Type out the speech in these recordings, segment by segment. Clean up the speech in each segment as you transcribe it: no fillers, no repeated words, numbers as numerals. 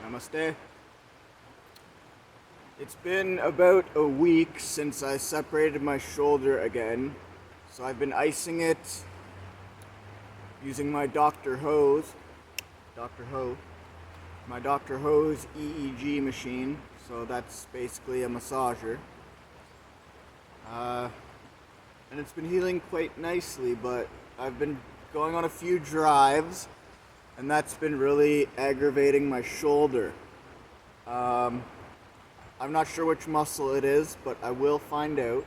Namaste. It's been about a week since I separated my shoulder again, so I've been icing it using my Dr. Ho's EEG machine. So that's basically a massager. And it's been healing quite nicely, but I've been going on a few drives, and that's been really aggravating my shoulder. I'm not sure which muscle it is, but I will find out.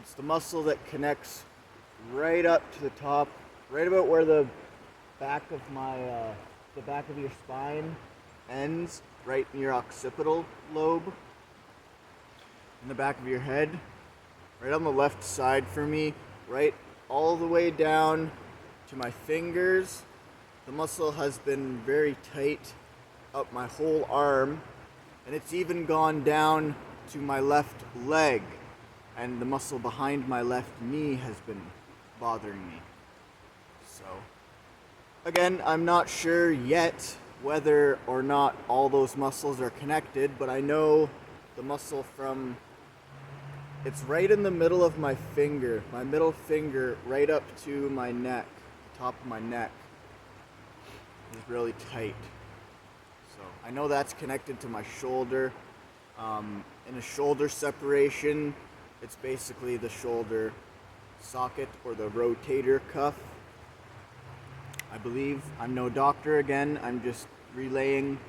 It's the muscle that connects right up to the top, right about where the back of the back of your spine ends, right in your occipital lobe, in the back of your head, right on the left side for me, right all the way down to my fingers. The muscle has been very tight up my whole arm, and it's even gone down to my left leg, and the muscle behind my left knee has been bothering me. So, again, I'm not sure yet whether or not all those muscles are connected, but I know the muscle from, it's right in the middle of my finger, my middle finger, right up to my neck, the top of my neck, is really tight. So I know that's connected to my shoulder. In a shoulder separation, it's basically the shoulder socket or the rotator cuff. I believe. I'm no doctor again. I'm just relaying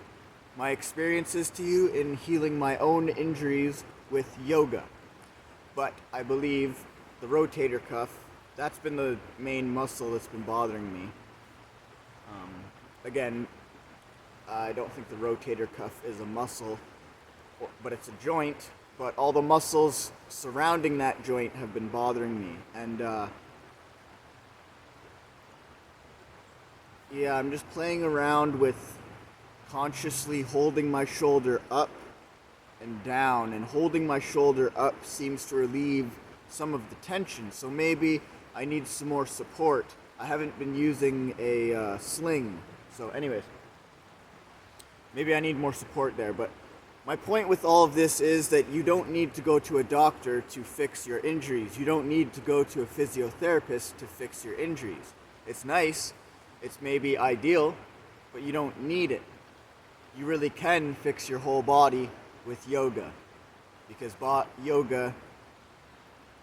my experiences to you in healing my own injuries with yoga. But I believe the rotator cuff, that's been the main muscle that's been bothering me. Again, I don't think the rotator cuff is a muscle, but it's a joint, but all the muscles surrounding that joint have been bothering me. And I'm just playing around with consciously holding my shoulder up and down, and holding my shoulder up seems to relieve some of the tension. So maybe I need some more support. I haven't been using a sling. So anyways, maybe I need more support there. But my point with all of this is that you don't need to go to a doctor to fix your injuries. You don't need to go to a physiotherapist to fix your injuries. It's nice, it's maybe ideal, but you don't need it. You really can fix your whole body with yoga, because yoga,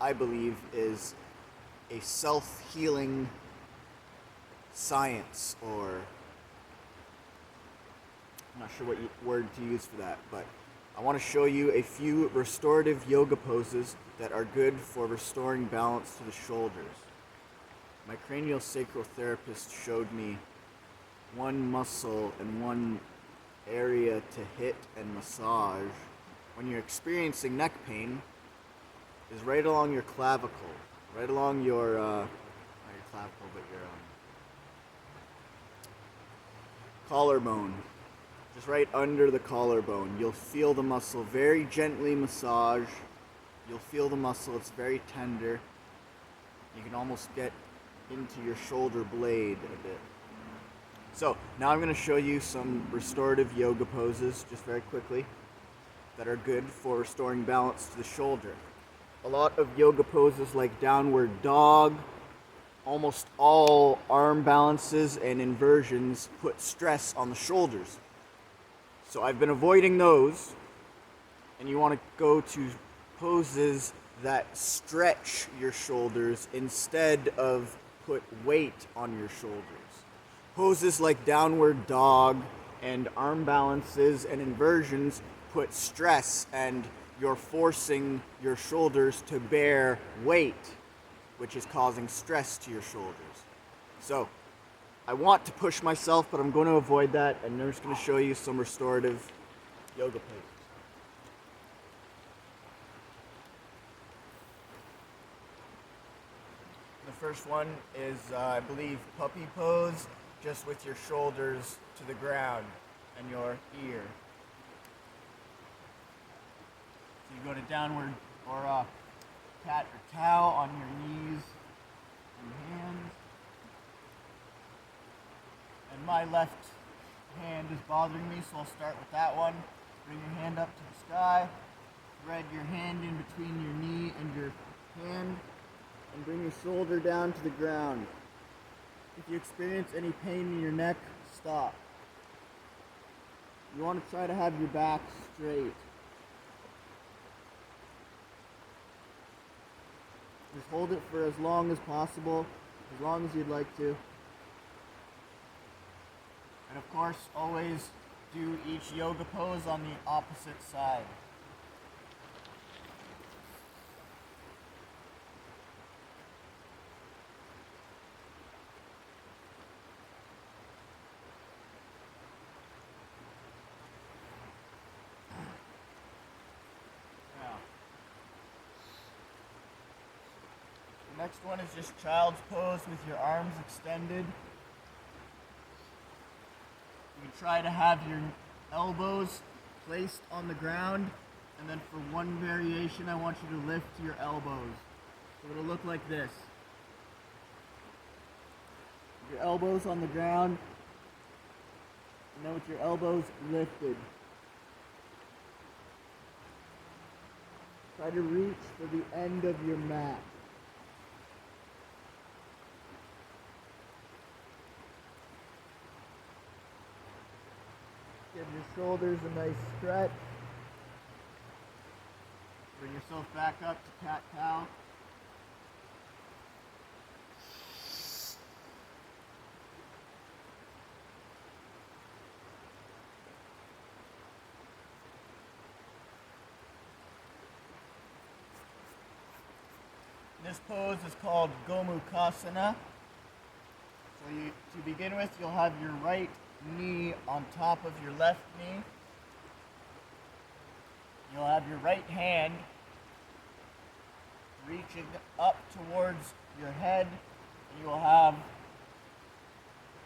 I believe, is a self-healing science, or I'm not sure what word to use for that, but I want to show you a few restorative yoga poses that are good for restoring balance to the shoulders. My cranial sacral therapist showed me one muscle and one area to hit and massage when you're experiencing neck pain is right along your clavicle, right along your, not your clavicle, but your collarbone. Just right under the collarbone. You'll feel the muscle very gently massage. You'll feel the muscle, it's very tender. You can almost get into your shoulder blade a bit. So, now I'm going to show you some restorative yoga poses, just very quickly, that are good for restoring balance to the shoulder. A lot of yoga poses like downward dog, almost all arm balances and inversions put stress on the shoulders. So I've been avoiding those, and you want to go to poses that stretch your shoulders instead of put weight on your shoulders. Poses like downward dog and arm balances and inversions put stress, and you're forcing your shoulders to bear weight, which is causing stress to your shoulders. So I want to push myself, but I'm going to avoid that, and I'm just going to show you some restorative yoga poses. The first one is, I believe, puppy pose, just with your shoulders to the ground and your ear. So you go to downward, or cat or cow on your knees and hands. And my left hand is bothering me, so I'll start with that one. Bring your hand up to the sky, thread your hand in between your knee and your hand, and bring your shoulder down to the ground. If you experience any pain in your neck, stop. You want to try to have your back straight. Just hold it for as long as possible, as long as you'd like to. And of course, always do each yoga pose on the opposite side. Now, the next one is just child's pose with your arms extended. You try to have your elbows placed on the ground, and then for one variation I want you to lift your elbows. So it'll look like this. Your elbows on the ground, and then with your elbows lifted. Try to reach for the end of your mat. Give your shoulders a nice stretch. Bring yourself back up to cat-cow. This pose is called Gomukhasana. So to begin with, you'll have your right knee on top of your left knee. You'll have your right hand reaching up towards your head, and you will have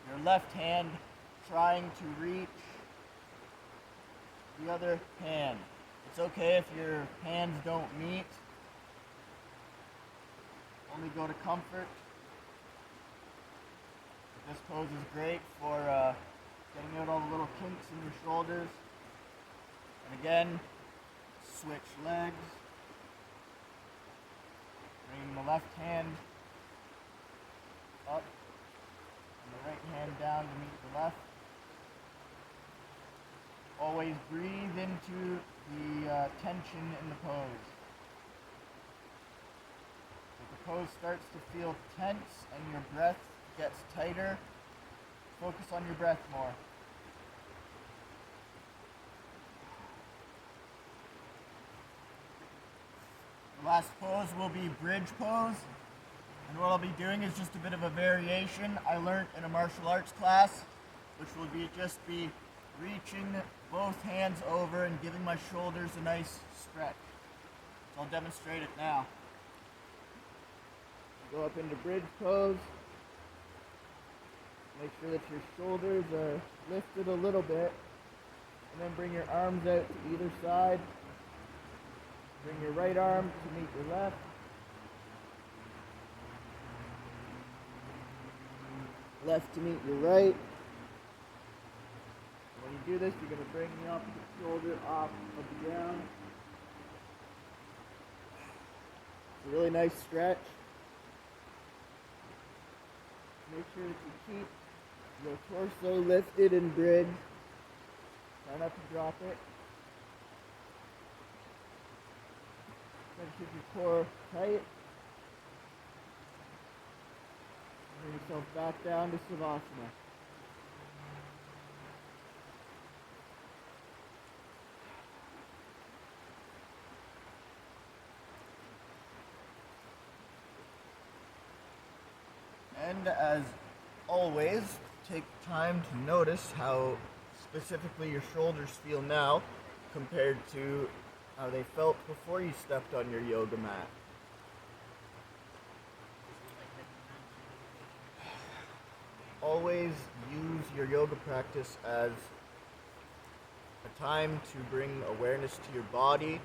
your left hand trying to reach the other hand. It's okay if your hands don't meet. Only go to comfort. This pose is great for getting out all the little kinks in your shoulders. And again, switch legs. Bring the left hand up and the right hand down to meet the left. Always breathe into the tension in the pose. If the pose starts to feel tense and your breath gets tighter, focus on your breath more. The last pose will be bridge pose, and what I'll be doing is just a bit of a variation I learned in a martial arts class, which will just be reaching both hands over and giving my shoulders a nice stretch. So I'll demonstrate it now. Go up into bridge pose. Make sure that your shoulders are lifted a little bit, and then bring your arms out to either side. Bring your right arm to meet your left. Left to meet your right. When you do this, you're going to bring the opposite shoulder off of the ground. It's a really nice stretch. Make sure that you keep your torso lifted in bridge. Try not to drop it. Try to keep your core tight. Bring yourself back down to Savasana. And as always, take time to notice how specifically your shoulders feel now compared to how they felt before you stepped on your yoga mat. Always use your yoga practice as a time to bring awareness to your body.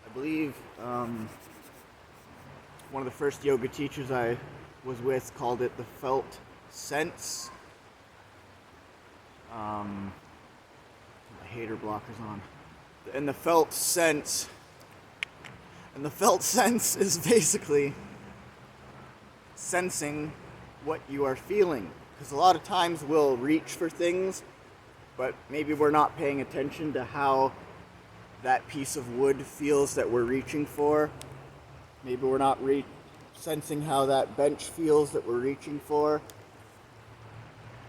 I believe one of the first yoga teachers I was with called it the felt sense. My hater blocker's on. And the felt sense. And the felt sense is basically sensing what you are feeling. Because a lot of times we'll reach for things, but maybe we're not paying attention to how that piece of wood feels that we're reaching for. Maybe we're not sensing how that bench feels that we're reaching for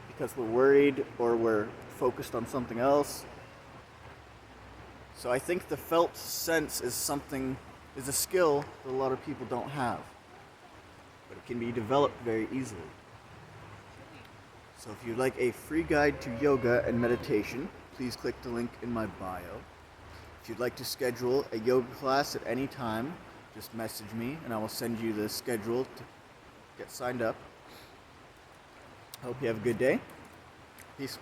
because we're worried or we're focused on something else. So I think the felt sense is a skill that a lot of people don't have, but it can be developed very easily. So if you'd like a free guide to yoga and meditation, please click the link in my bio. If you'd like to schedule a yoga class at any time, just message me and I will send you the schedule to get signed up. I hope you have a good day. Peace.